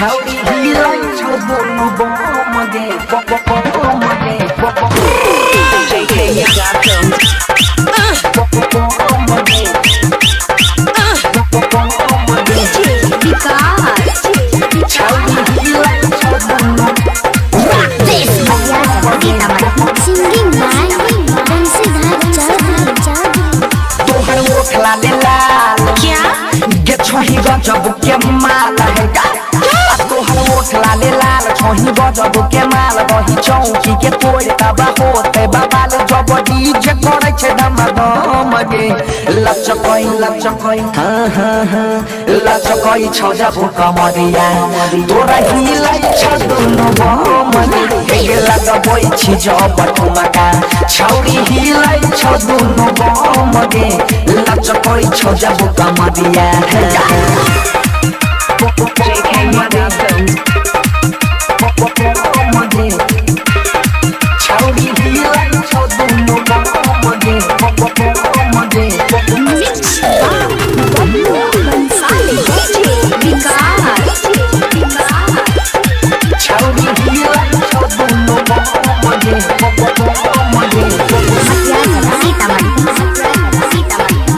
छौरी हिलाई छौ दोनों बम गे बम गे JK you got them बम गे छौरी हिलाई छौ दोनों Singing by Bansidhar Chaudhary तोहर ओठला ले लाल क्या गे छोही गजब के माल है का तोहर ओठला ले लाल छोही गजब के माल बही चौकी के तोड़ तबा होते बाबाल जब डीजे करे छे दम गे लचकई हां लचकई छौ जब कमरिया तोरा हिलाई छ दुनु बम गे लगबई छी जब ठुमका छौरी हिलाई छ दुनु बम गे लचकई छौ जब कमरिया JK you got them छौरी हिलाई छ दुनु बम गे छौरी हिलाई छ दुनु बम गे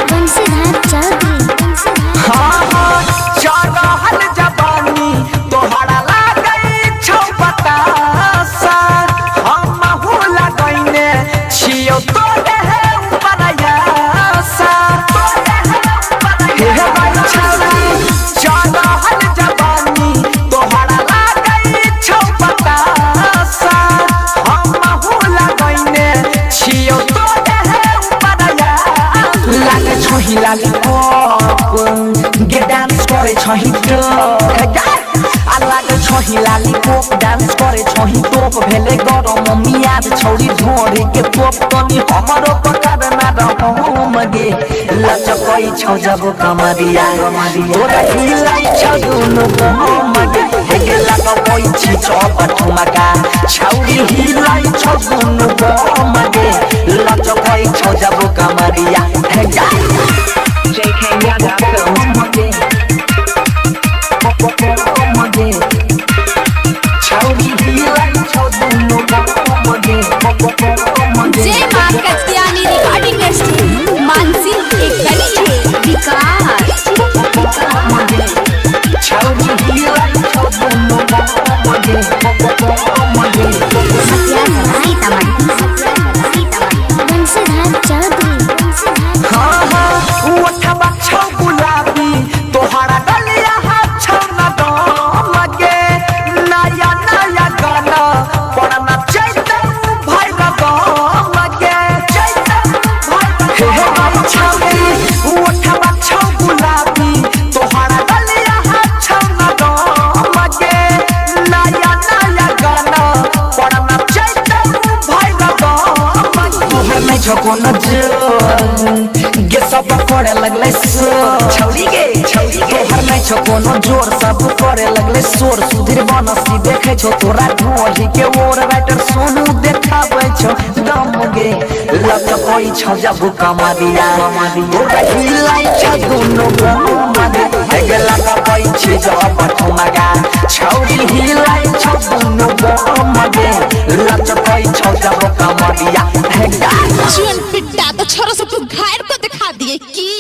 Bansidhar Chaudhary चढ़ल जवानी तोहरा लागई छौ बतासा हमहु लगैने छियौ तोरे उपरयासा हे भाई छौरी चढ़ल जवानी तोहरा लागई छौ बतासा हमहु लगैने छियौ तोरे उपरयासा लागे छोही लाली गे डांस करे छही तो आ लागे छही लाली पोप डांस करे छही टोप भेले गरम मियाद छौरी ढोरे के पोप तनी हमरो पकड़ ना रहम गे लचकई छौ जब कमरिया तोरा हिलाई छ दुनु बम गे हे लगबई छी चौप ठुमका छौरी हिलाई छ दुनु बम गे लचकई छौ जब कमरिया JK you got them छौरी हिलाई छ दुनु बम गे जय मां कत्यानी रिकॉर्डिंग स्टूडियो मानसी एक गली विकास छौरी हिलाई छ दुनु बम गे Bansidhar Chaudhary ओठबा छौ गुलाबी तोहरा डलिया हाथ छौ न दम गे नया नया गाना पढ़ना चैतन भाई गम गे हे भाई छौरी ओठबा छौ गुलाबी तोहरा डलिया हाथ छौ न दम गे नया नया गाना पढ़ना चैतन भाई गम तोहर नहीं छौ कोनो गे सब करे लगले शोर छौरी गे तोहर नहीं छौ कोनो जोर सब करे लगले शोर सुधीर बनसी देखे छौ तोरा ढोली के ओर राइटर सोनू देखाबै छौ दम गे लचकई छौ जब कमरिया तोरा हिलाई छ दुनु बम गे हे लगबई छी जब ठुमका छौरी हिलाई छ दुनु बम गे लचकई छौ जब कमरिया जीवन पिट्टा तो छोरा सब घायल को दिखा दिए की